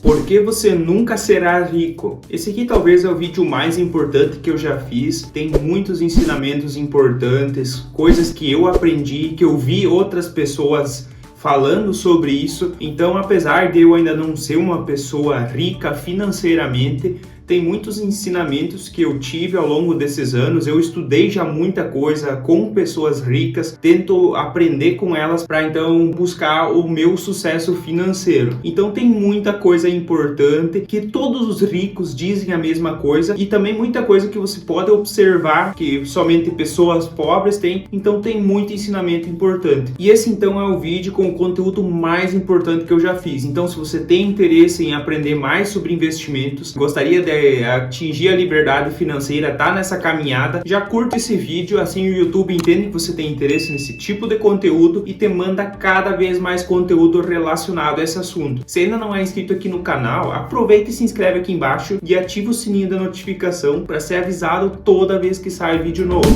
Por que você nunca será rico? Esse aqui talvez é o vídeo mais importante que eu já fiz. Tem muitos ensinamentos importantes, coisas que eu aprendi, que eu vi outras pessoas falando sobre isso. Então, apesar de eu ainda não ser uma pessoa rica financeiramente, tem muitos ensinamentos que eu tive ao longo desses anos. Eu estudei já muita coisa com pessoas ricas, tento aprender com elas para então buscar o meu sucesso financeiro. Então tem muita coisa importante que todos os ricos dizem a mesma coisa e também muita coisa que você pode observar que somente pessoas pobres têm. Então tem muito ensinamento importante. E esse então é o vídeo com o conteúdo mais importante que eu já fiz. Então se você tem interesse em aprender mais sobre investimentos, gostaria de atingir a liberdade financeira, tá nessa caminhada, já curta esse vídeo, assim o YouTube entende que você tem interesse nesse tipo de conteúdo e te manda cada vez mais conteúdo relacionado a esse assunto. Se ainda não é inscrito aqui no canal, aproveita e se inscreve aqui embaixo e ativa o sininho da notificação para ser avisado toda vez que sai vídeo novo.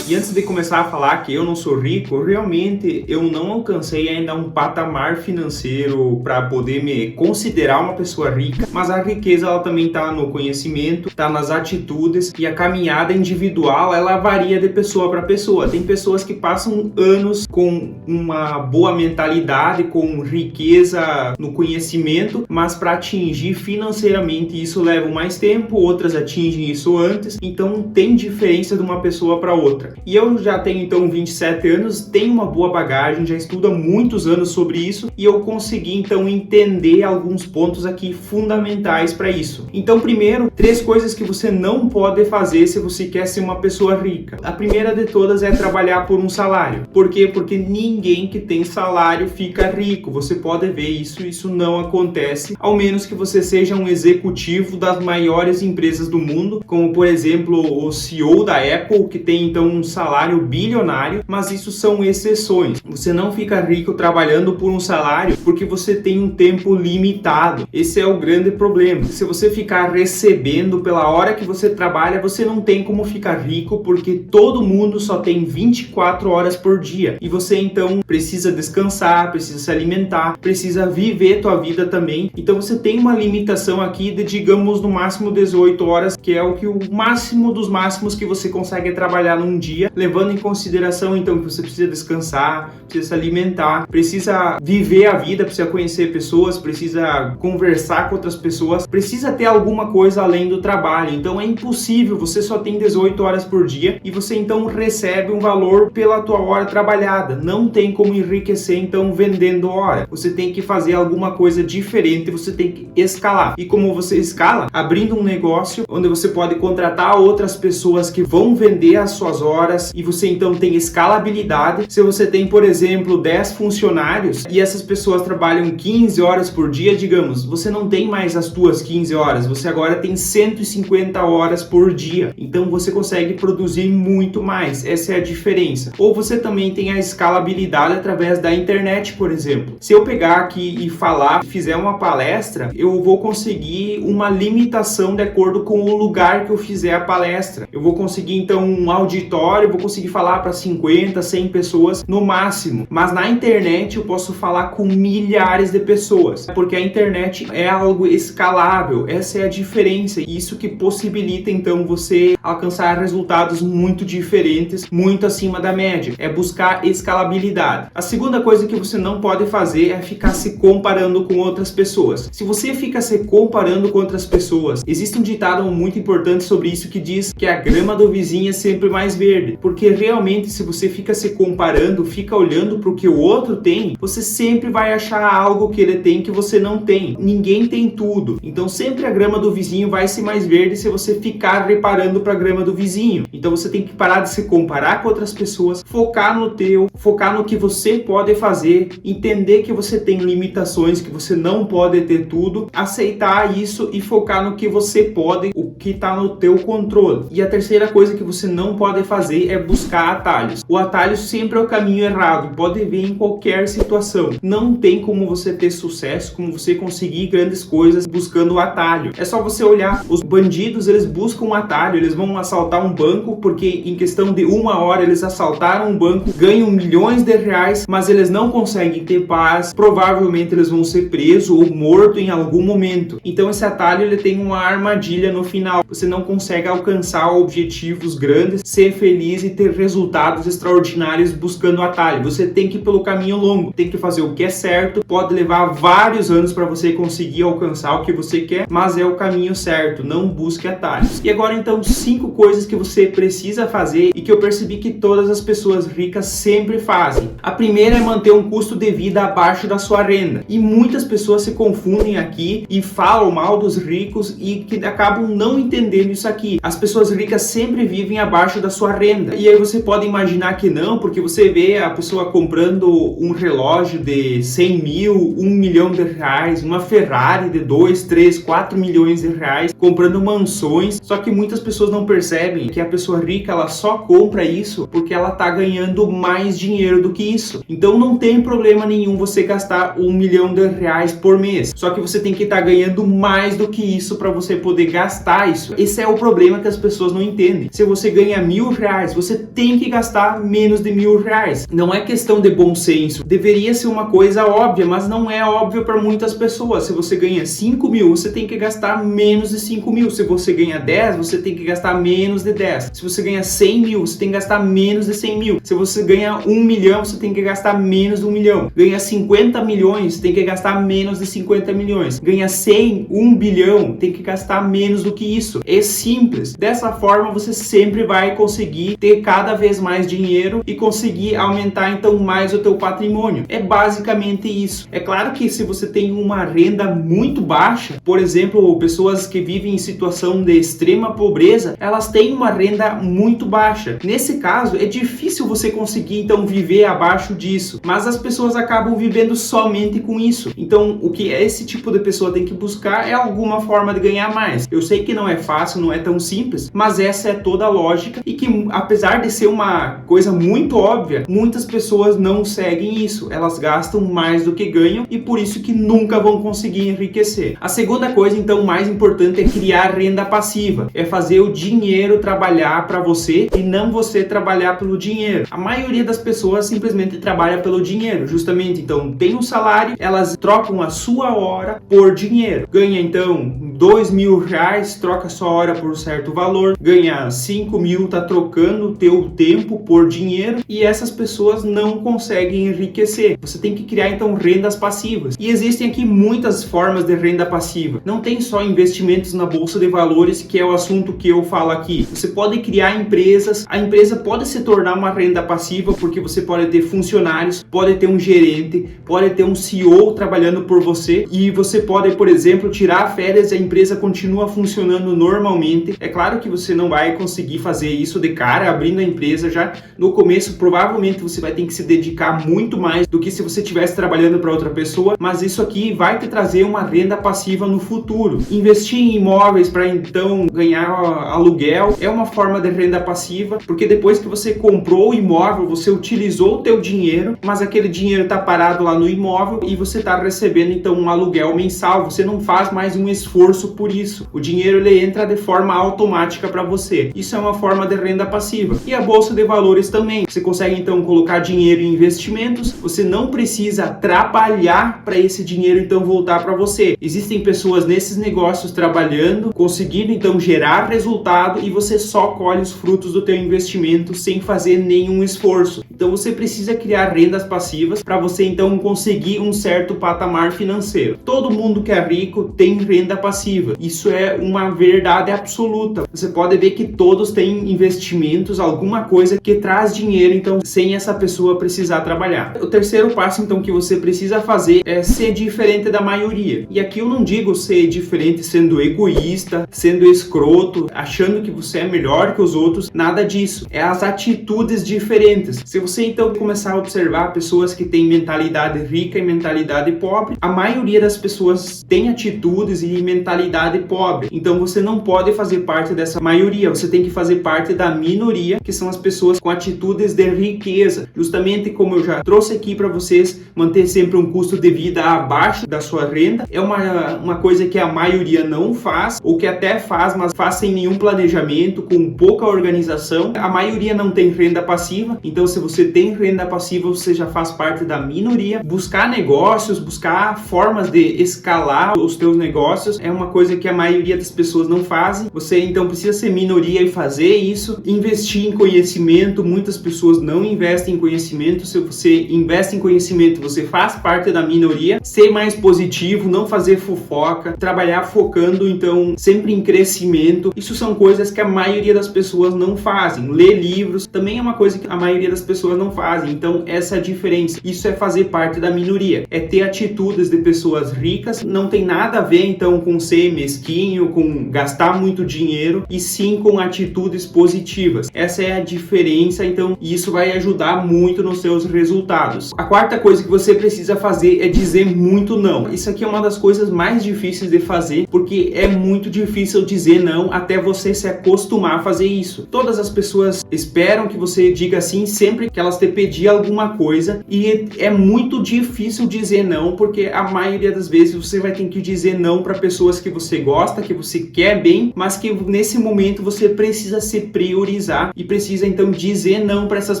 E antes de começar a falar que eu não sou rico, realmente eu não alcancei ainda um patamar financeiro para poder me considerar uma pessoa rica, mas a riqueza ela também está no conhecimento, está nas atitudes e a caminhada individual ela varia de pessoa para pessoa. Tem pessoas que passam anos com uma boa mentalidade, com riqueza no conhecimento, mas para atingir financeiramente isso leva mais tempo, outras atingem isso antes, então tem diferença de uma pessoa para outra. E eu já tenho então 27 anos, tenho uma boa bagagem, já estudo há muitos anos sobre isso e eu consegui então entender alguns pontos aqui fundamentais para isso. Então primeiro, 3 coisas que você não pode fazer se você quer ser uma pessoa rica. A primeira de todas é trabalhar por um salário. Por quê? Porque ninguém que tem salário fica rico. Você pode ver isso não acontece, ao menos que você seja um executivo das maiores empresas do mundo, como por exemplo o CEO da Apple, que tem então um salário bilionário, mas isso são exceções. Você não fica rico trabalhando por um salário porque você tem um tempo limitado. Esse é o grande problema. Se você ficar recebendo pela hora que você trabalha, você não tem como ficar rico porque todo mundo só tem 24 horas por dia e você então precisa descansar, precisa se alimentar, precisa viver tua vida também. Então você tem uma limitação aqui de, digamos, no máximo 18 horas, que é o máximo dos máximos que você consegue trabalhar num dia, levando em consideração então que você precisa descansar, precisa se alimentar, precisa viver a vida, precisa conhecer pessoas, precisa conversar com outras pessoas, precisa ter alguma coisa além do trabalho. Então é impossível, você só tem 18 horas por dia e você então recebe um valor pela tua hora trabalhada. Não tem como enriquecer então vendendo hora. Você tem que fazer alguma coisa diferente, você tem que escalar. E como você escala? Abrindo um negócio onde você pode contratar outras pessoas que vão vender as suas horas e você então tem escalabilidade. Se você tem, por exemplo, 10 funcionários e essas pessoas trabalham 15 horas por dia, digamos, você não tem mais as tuas 15 horas, você agora tem 150 horas por dia. Então você consegue produzir muito mais. Essa é a diferença. Ou você também tem a escalabilidade através da internet, por exemplo. Se eu pegar aqui e falar, fizer uma palestra, eu vou conseguir uma limitação de acordo com o lugar que eu fizer a palestra. Eu vou conseguir então um auditório, eu vou conseguir falar para 50, 100 pessoas no máximo, mas na internet eu posso falar com milhares de pessoas, porque a internet é algo escalável. Essa é a diferença, e isso que possibilita então você alcançar resultados muito diferentes, muito acima da média, é buscar escalabilidade. A segunda coisa que você não pode fazer é ficar se comparando com outras pessoas. Se você fica se comparando com outras pessoas, existe um ditado muito importante sobre isso que diz que a grama do vizinho é sempre mais verde, porque realmente se você fica se comparando, fica olhando para o que o outro tem, você sempre vai achar algo que ele tem que você não tem. Ninguém tem tudo, então sempre a grama do vizinho vai ser mais verde se você ficar reparando para a grama do vizinho. Então você tem que parar de se comparar com outras pessoas, focar no teu, focar no que você pode fazer, entender que você tem limitações, que você não pode ter tudo, aceitar isso e focar no que você pode, o que está no teu controle. E a terceira coisa que você não pode fazer fazer é buscar atalhos. O atalho sempre é o caminho errado, pode vir em qualquer situação. Não tem como você ter sucesso, como você conseguir grandes coisas buscando o atalho. É só você olhar, os bandidos, eles buscam um atalho, eles vão assaltar um banco porque em questão de 1 hora eles assaltaram um banco, ganham milhões de reais, mas eles não conseguem ter paz, provavelmente eles vão ser presos ou mortos em algum momento. Então esse atalho ele tem uma armadilha no final, você não consegue alcançar objetivos grandes, ser feliz e ter resultados extraordinários buscando atalho. Você tem que ir pelo caminho longo, tem que fazer o que é certo, pode levar vários anos para você conseguir alcançar o que você quer, mas é o caminho certo, não busque atalhos. E agora então 5 coisas que você precisa fazer e que eu percebi que todas as pessoas ricas sempre fazem. A primeira é manter um custo de vida abaixo da sua renda. E muitas pessoas se confundem aqui e falam mal dos ricos e que acabam não entendendo isso aqui. As pessoas ricas sempre vivem abaixo da sua renda. E aí você pode imaginar que não, porque você vê a pessoa comprando um relógio de 100 mil, 1 milhão de reais, uma Ferrari de 2, 3, 4 milhões de reais, comprando mansões. Só que muitas pessoas não percebem que a pessoa rica ela só compra isso porque ela tá ganhando mais dinheiro do que isso. Então não tem problema nenhum você gastar 1 milhão de reais por mês. Só que você tem que estar ganhando mais do que isso para você poder gastar isso. Esse é o problema que as pessoas não entendem. Se você ganha 1.000 reais, você tem que gastar menos de 1.000 reais. Não é questão de bom senso. Deveria ser uma coisa óbvia, mas não é óbvio para muitas pessoas. Se você ganha 5 mil, você tem que gastar menos de 5 mil. Se você ganha 10, você tem que gastar menos de 10. Se você ganha 100 mil, você tem que gastar menos de 100 mil. Se você ganha 1 milhão, você tem que gastar menos de 1 milhão. Ganha 50 milhões, tem que gastar menos de 50 milhões. Ganha 100, 1 bilhão, tem que gastar menos do que isso. É simples. Dessa forma, você sempre vai conseguir ter cada vez mais dinheiro e conseguir aumentar então mais o teu patrimônio. É basicamente isso. É claro que se você tem uma renda muito baixa, por exemplo, pessoas que vivem em situação de extrema pobreza, elas têm uma renda muito baixa. Nesse caso, é difícil você conseguir então viver abaixo disso, mas as pessoas acabam vivendo somente com isso. Então, o que esse tipo de pessoa tem que buscar é alguma forma de ganhar mais. Eu sei que não é fácil, não é tão simples, mas essa é toda a lógica e que, apesar de ser uma coisa muito óbvia, muitas pessoas não seguem isso. Elas gastam mais do que ganham e por isso que nunca vão conseguir enriquecer. A segunda coisa, então, mais importante é criar renda passiva. É fazer o dinheiro trabalhar para você e não você trabalhar pelo dinheiro. A maioria das pessoas simplesmente trabalha pelo dinheiro, justamente. Então, tem um salário, elas trocam a sua hora por dinheiro. Ganha, então, 2.000 reais, troca sua hora por um certo valor. Ganha 5 mil, tá trocando o teu tempo por dinheiro e essas pessoas não conseguem enriquecer. Você tem que criar, então, rendas passivas. E existem aqui muitas formas de renda passiva. Não tem só investimentos na bolsa de valores, que é o assunto que eu falo aqui. Você pode criar empresas, a empresa pode se tornar uma renda passiva porque você pode ter funcionários, pode ter um gerente, pode ter um CEO trabalhando por você e você pode, por exemplo, tirar férias e a empresa continua funcionando normalmente. É claro que você não vai conseguir fazer isso de cara, abrindo a empresa já no começo, provavelmente você vai ter que se dedicar muito mais do que se você estivesse trabalhando para outra pessoa, mas isso aqui vai te trazer uma renda passiva no futuro. Investir em imóveis para então ganhar aluguel é uma forma de renda passiva, porque depois que você comprou o imóvel, você utilizou o teu dinheiro, mas aquele dinheiro está parado lá no imóvel e você está recebendo então um aluguel mensal, você não faz mais um esforço por isso. O dinheiro ele entra de forma automática para você. Isso é uma forma de renda passiva. E a bolsa de valores também. Você consegue então colocar dinheiro em investimentos, você não precisa trabalhar para esse dinheiro então voltar para você. Existem pessoas nesses negócios trabalhando, conseguindo então gerar resultado e você só colhe os frutos do teu investimento sem fazer nenhum esforço. Então você precisa criar rendas passivas para você então conseguir um certo patamar financeiro. Todo mundo que é rico tem renda passiva. Isso é uma verdade absoluta. Você pode ver que todos têm investimentos, alguma coisa que traz dinheiro, então sem essa pessoa precisar trabalhar. O terceiro passo então que você precisa fazer é ser diferente da maioria. E aqui eu não digo ser diferente sendo egoísta, sendo escroto, achando que você é melhor que os outros, nada disso. É as atitudes diferentes. Se você então começar a observar pessoas que têm mentalidade rica e mentalidade pobre, a maioria das pessoas tem atitudes e mentalidade mentalidade pobre. Então você não pode fazer parte dessa maioria, você tem que fazer parte da minoria, que são as pessoas com atitudes de riqueza. Justamente como eu já trouxe aqui para vocês, manter sempre um custo de vida abaixo da sua renda é uma coisa que a maioria não faz, ou que até faz, mas faz sem nenhum planejamento, com pouca organização. A maioria não tem renda passiva, então se você tem renda passiva, você já faz parte da minoria. Buscar negócios, buscar formas de escalar os teus negócios é uma coisa que a maioria das pessoas não fazem. Você então precisa ser minoria e fazer isso. Investir em conhecimento, muitas pessoas não investem em conhecimento. Se você investe em conhecimento, você faz parte da minoria. Ser mais positivo, não fazer fofoca, trabalhar focando então sempre em crescimento. Isso são coisas que a maioria das pessoas não fazem. Ler livros também é uma coisa que a maioria das pessoas não fazem. Então essa é a diferença. Isso é fazer parte da minoria, é ter atitudes de pessoas ricas. Não tem nada a ver então com ser mesquinho, com gastar muito dinheiro, e sim com atitudes positivas. Essa é a diferença, então, e isso vai ajudar muito nos seus resultados. A quarta coisa que você precisa fazer é dizer muito não. Isso aqui é uma das coisas mais difíceis de fazer, porque é muito difícil dizer não até você se acostumar a fazer isso. Todas as pessoas esperam que você diga sim sempre que elas te pedir alguma coisa, e é muito difícil dizer não, porque a maioria das vezes você vai ter que dizer não para pessoas que você gosta, que você quer bem, mas que nesse momento você precisa se priorizar e precisa então dizer não para essas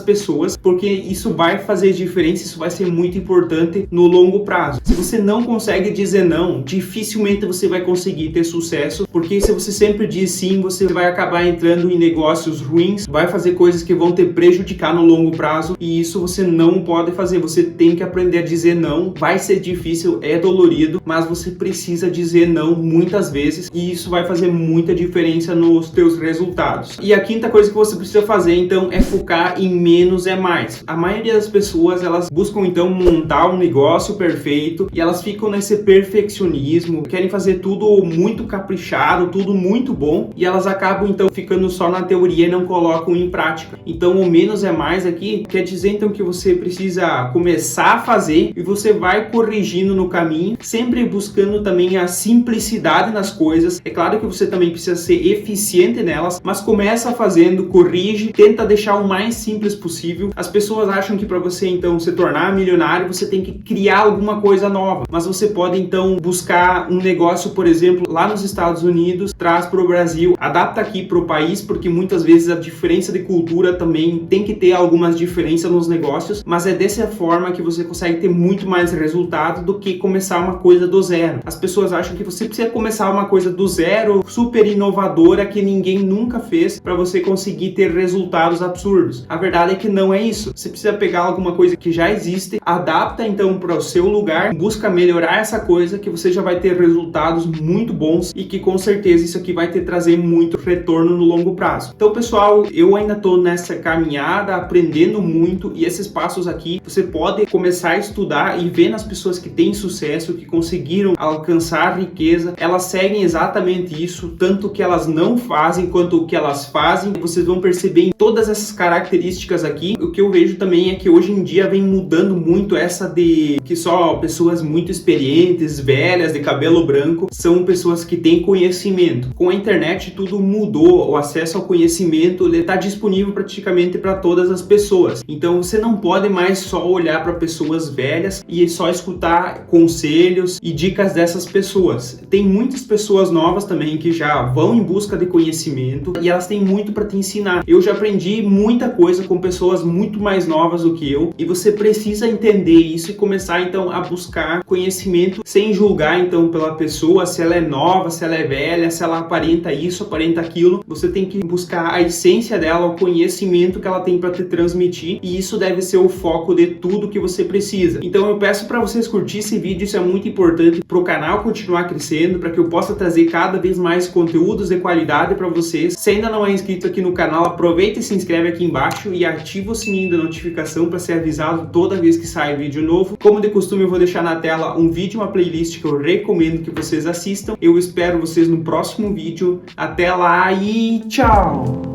pessoas, porque isso vai fazer diferença, isso vai ser muito importante no longo prazo. Se você não consegue dizer não, dificilmente você vai conseguir ter sucesso, porque se você sempre diz sim, você vai acabar entrando em negócios ruins, vai fazer coisas que vão te prejudicar no longo prazo, e isso você não pode fazer. Você tem que aprender a dizer não. Vai ser difícil, é dolorido, mas você precisa dizer não muitas vezes, e isso vai fazer muita diferença nos teus resultados. E a quinta coisa que você precisa fazer então é focar em menos é mais. A maioria das pessoas, elas buscam então montar um negócio perfeito, e elas ficam nesse perfeccionismo, querem fazer tudo muito caprichado, tudo muito bom, e elas acabam então ficando só na teoria e não colocam em prática. Então o menos é mais aqui quer dizer então que você precisa começar a fazer, e você vai corrigindo no caminho, sempre buscando também a simplicidade nas coisas. É claro que você também precisa ser eficiente nelas, mas começa fazendo, corrige, tenta deixar o mais simples possível. As pessoas acham que para você então se tornar milionário, você tem que criar alguma coisa nova, mas você pode então buscar um negócio, por exemplo, lá nos Estados Unidos, traz para o Brasil, adapta aqui para o país, porque muitas vezes a diferença de cultura também tem que ter algumas diferenças nos negócios, mas é dessa forma que você consegue ter muito mais resultado do que começar uma coisa do zero. As pessoas acham que você precisa começar uma coisa do zero, super inovadora, que ninguém nunca fez, para você conseguir ter resultados absurdos. A verdade é que não é isso. Você precisa pegar alguma coisa que já existe, adapta então para o seu lugar, busca melhorar essa coisa, que você já vai ter resultados muito bons, e que com certeza isso aqui vai te trazer muito retorno no longo prazo. Então, pessoal, eu ainda estou nessa caminhada, aprendendo muito, e esses passos aqui você pode começar a estudar e ver nas pessoas que têm sucesso, que conseguiram alcançar riqueza. Elas seguem exatamente isso, tanto o que elas não fazem quanto o que elas fazem. Vocês vão perceber em todas essas características aqui. O que eu vejo também é que hoje em dia vem mudando muito essa de que só pessoas muito experientes, velhas, de cabelo branco, são pessoas que têm conhecimento. Com a internet tudo mudou, o acesso ao conhecimento está disponível praticamente para todas as pessoas. Então você não pode mais só olhar para pessoas velhas e só escutar conselhos e dicas dessas pessoas. Tem muitas pessoas novas também que já vão em busca de conhecimento, e elas têm muito para te ensinar. Eu já aprendi muita coisa com pessoas muito mais novas do que eu, e você precisa entender isso e começar então a buscar conhecimento sem julgar então pela pessoa, se ela é nova, se ela é velha, se ela aparenta isso, aparenta aquilo. Você tem que buscar a essência dela, o conhecimento que ela tem para te transmitir, e isso deve ser o foco de tudo que você precisa. Então eu peço para vocês curtir esse vídeo, isso é muito importante para o canal continuar crescendo, para que eu possa trazer cada vez mais conteúdos de qualidade para vocês. Se ainda não é inscrito aqui no canal, aproveita e se inscreve aqui embaixo e ativa o sininho da notificação para ser avisado toda vez que sai vídeo novo. Como de costume, eu vou deixar na tela um vídeo, uma playlist que eu recomendo que vocês assistam. Eu espero vocês no próximo vídeo. Até lá e tchau!